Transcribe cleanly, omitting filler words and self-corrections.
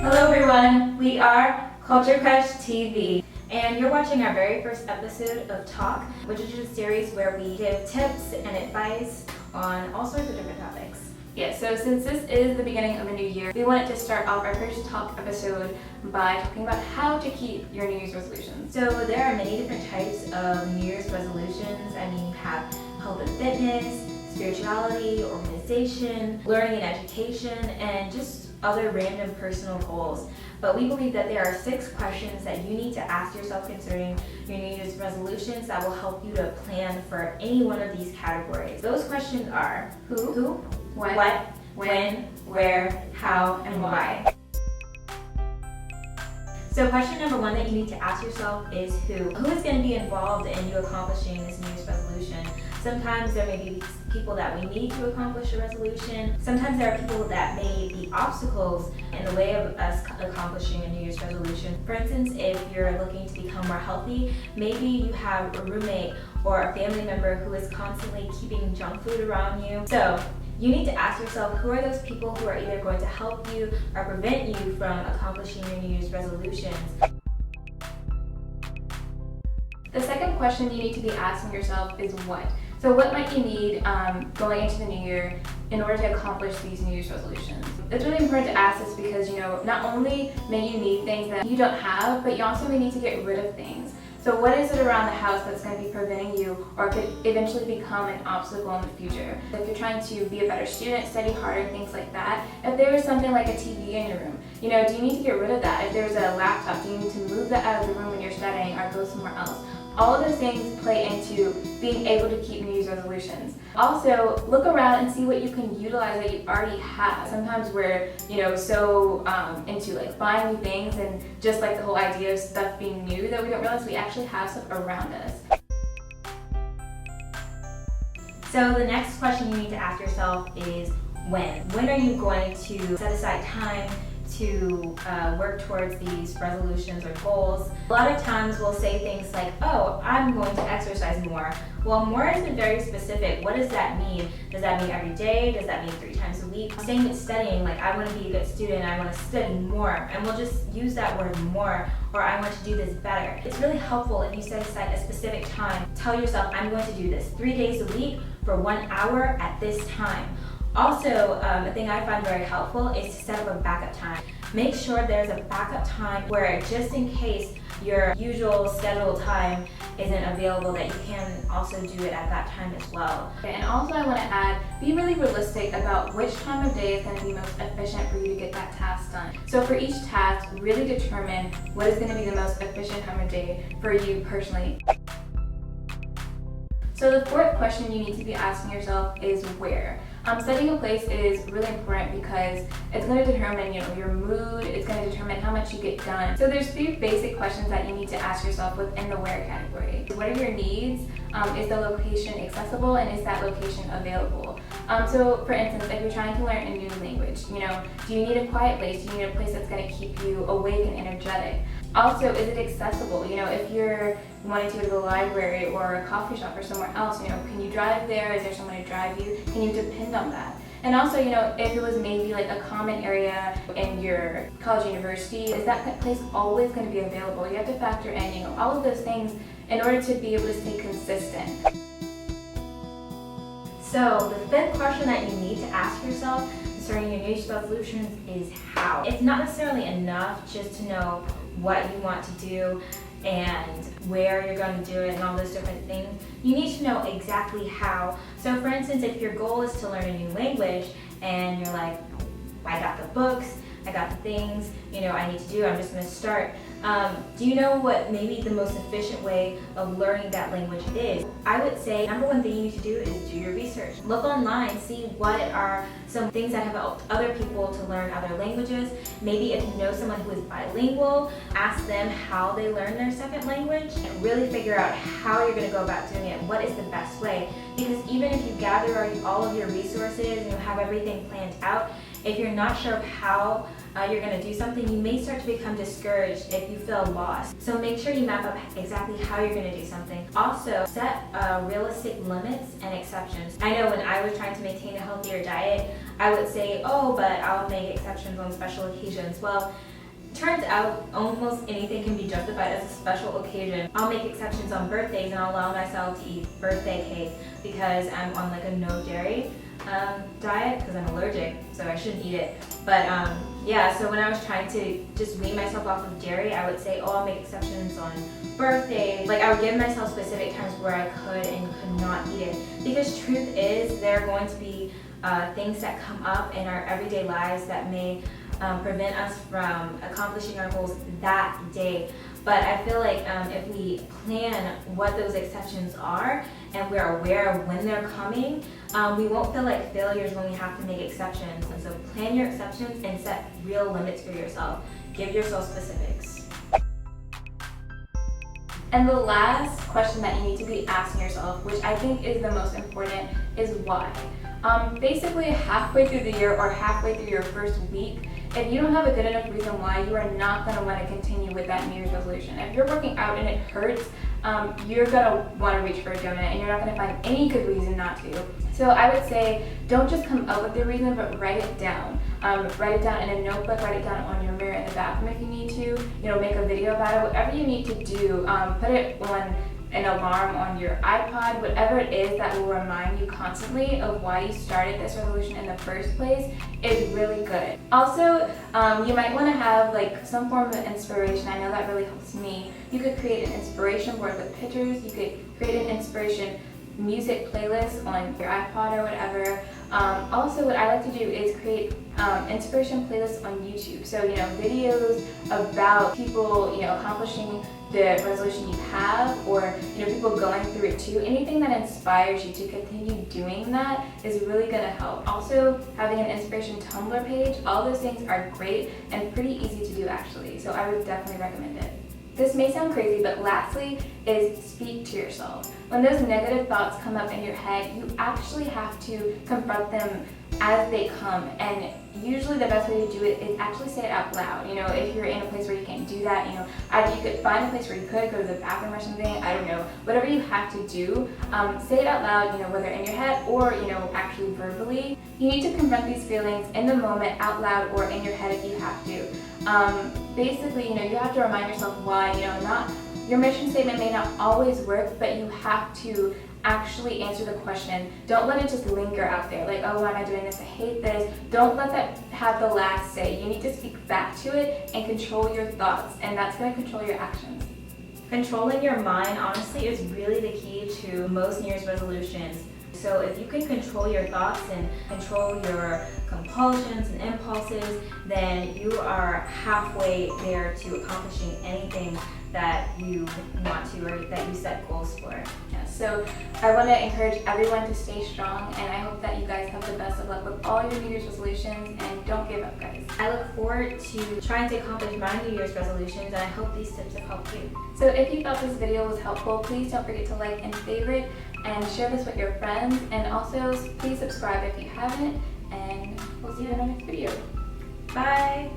Hello everyone, we are CultureCrushTV, and you're watching our very first episode of TALQ, which is a series where we give tips and advice on all sorts of different topics. Yeah, so since this is the beginning of a new year, we wanted to start off our first TALQ episode by talking about how to keep your New Year's resolutions. So there are many different types of New Year's resolutions. I mean, you have health and fitness, spirituality, organization, learning and education, and just other random personal goals. But we believe that there are 6 questions that you need to ask yourself concerning your New Year's resolutions that will help you to plan for any one of these categories. Those questions are who, what, when, where, how, and why. So question number 1 that you need to ask yourself is who. Who is going to be involved in you accomplishing this New Year's resolution? Sometimes there may be people that we need to accomplish a resolution. Sometimes there are people that may be obstacles in the way of us accomplishing a New Year's resolution. For instance, if you're looking to become more healthy, maybe you have a roommate or a family member who is constantly keeping junk food around you. So you need to ask yourself, who are those people who are either going to help you or prevent you from accomplishing your New Year's resolutions? The second question you need to be asking yourself is what. So what might you need going into the new year in order to accomplish these New Year's resolutions? It's really important to ask this because, not only may you need things that you don't have, but you also may need to get rid of things. So what is it around the house that's going to be preventing you or could eventually become an obstacle in the future? If you're trying to be a better student, study harder, things like that, if there is something like a TV in your room, do you need to get rid of that? If there's a laptop, do you need to move that out of the room when you're studying or go somewhere else? All of those things play into being able to keep New Year's resolutions. Also, look around and see what you can utilize that you already have. Sometimes we're, so into like buying new things and just like the whole idea of stuff being new that we don't realize we actually have stuff around us. So the next question you need to ask yourself is when. When are you going to set aside time to work towards these resolutions or goals? A lot of times we'll say things like, oh, I'm going to exercise more. Well, more isn't very specific. What does that mean? Does that mean every day? Does that mean 3 times a week? Same with studying, like I want to be a good student, I want to study more, and we'll just use that word more, or I want to do this better. It's really helpful if you set aside a specific time. Tell yourself, I'm going to do this 3 days a week for 1 hour at this time. Also, a thing I find very helpful is to set up a backup time. Make sure there's a backup time where just in case your usual scheduled time isn't available, that you can also do it at that time as well. And also I want to add, be really realistic about which time of day is going to be most efficient for you to get that task done. So for each task, really determine what is going to be the most efficient time of day for you personally. So the 4th question you need to be asking yourself is where. Setting a place is really important because it's going to determine, your mood. It's going to determine how much you get done. So there's 3 basic questions that you need to ask yourself within the where category. What are your needs? Is the location accessible, and is that location available? So for instance, if you're trying to learn a new language, do you need a quiet place? Do you need a place that's going to keep you awake and energetic? Also, is it accessible? If you're wanting to go to the library or a coffee shop or somewhere else, can you drive there? Is there someone to drive you? Can you depend on that? And also, if it was maybe like a common area in your college or university, is that place always going to be available? You have to factor in, all of those things in order to be able to stay consistent. So the 5th question that you need to ask yourself concerning your New Year's resolutions is how. It's not necessarily enough just to know what you want to do and where you're going to do it and all those different things. You need to know exactly how. So for instance, if your goal is to learn a new language and you're like, I got the books, I got the things, I need to do, I'm just going to start. Do you know what maybe the most efficient way of learning that language is? I would say number 1 thing you need to do is do your research. Look online, see what are some things that have helped other people to learn other languages. Maybe if you know someone who is bilingual, ask them how they learn their second language and really figure out how you're going to go about doing it. What is the best way? Because even if you gather all of your resources and you have everything planned out, if you're not sure of how you're going to do something, you may start to become discouraged if you feel lost. So make sure you map up exactly how you're going to do something. Also, set realistic limits and exceptions. I know when I was trying to maintain a healthier diet, I would say, oh, but I'll make exceptions on special occasions. Well, Turns out almost anything can be justified as a special occasion. I'll make exceptions on birthdays and I'll allow myself to eat birthday cake because I'm on like a no dairy diet because I'm allergic, so I shouldn't eat it. But yeah, so when I was trying to just wean myself off of dairy, I would say, oh, I'll make exceptions on birthdays. Like I would give myself specific times where I could and could not eat it. Because truth is, there are going to be things that come up in our everyday lives that may prevent us from accomplishing our goals that day. But I feel like if we plan what those exceptions are and we're aware of when they're coming, we won't feel like failures when we have to make exceptions. And so plan your exceptions and set real limits for yourself. Give yourself specifics. And the last question that you need to be asking yourself, which I think is the most important, is why. Basically halfway through the year or halfway through your first week, if you don't have a good enough reason why, you are not going to want to continue with that New Year's resolution. If you're working out and it hurts, you're going to want to reach for a donut and you're not going to find any good reason not to. So I would say don't just come up with the reason, but write it down. Write it down in a notebook, write it down on your mirror in the bathroom if you need to, make a video about it, whatever you need to do. Put it on an alarm on your iPod, whatever it is that will remind you constantly of why you started this resolution in the first place is really good. Also, you might want to have like some form of inspiration. I know that really helps me. You could create an inspiration board with pictures. You could create an inspiration music playlist on your iPod or whatever. Also, what I like to do is create inspiration playlists on YouTube. So, videos about people, accomplishing the resolution you have, or people going through it too. Anything that inspires you to continue doing that is really going to help. Also, having an inspiration Tumblr page, all those things are great and pretty easy to do actually. So I would definitely recommend it. This may sound crazy, but lastly is speak to yourself. When those negative thoughts come up in your head, you actually have to confront them as they come. And usually the best way to do it is actually say it out loud. If you're in a place where you can't do that, either you could find a place where you could go to the bathroom or something, I don't know, whatever you have to do, say it out loud, whether in your head or, actually verbally. You need to confront these feelings in the moment, out loud, or in your head if you have to. Basically, you have to remind yourself why, your mission statement may not always work, but you have to actually answer the question. Don't let it just linger out there, like, oh, why am I doing this? I hate this. Don't let that have the last say. You need to speak back to it and control your thoughts, and that's going to control your actions. Controlling your mind, honestly, is really the key to most New Year's resolutions. So if you can control your thoughts and control your compulsions and impulses, then you are halfway there to accomplishing anything that you want to or that you set goals for. Yeah, so I want to encourage everyone to stay strong, and I hope that you guys have the best of luck with all your New Year's resolutions, and don't give up, guys. I look forward to trying to accomplish my New Year's resolutions, and I hope these tips have helped you. So if you thought this video was helpful, please don't forget to like and favorite and share this with your friends, and also please subscribe if you haven't, and we'll see you in our next video. Bye!